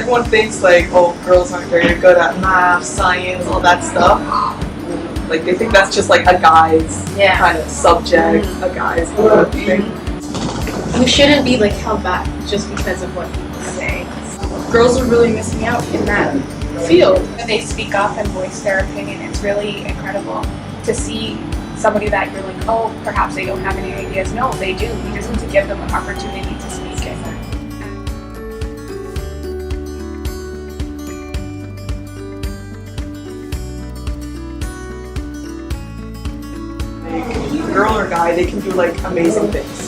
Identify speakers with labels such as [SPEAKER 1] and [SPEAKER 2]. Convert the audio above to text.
[SPEAKER 1] everyone thinks like, oh, girls aren't very good at math, science, all that stuff. Like they think that's just like a guy's kind of subject, a guy's thing.
[SPEAKER 2] You shouldn't be like held back just because of what people say.
[SPEAKER 3] Girls are really missing out in that field. They speak up and voice their opinion. It's really incredible to see somebody that you're like, oh, perhaps they don't have any ideas. No, they do. We just need to give them an opportunity to speak it.
[SPEAKER 1] Girl or guy, they can do like amazing things.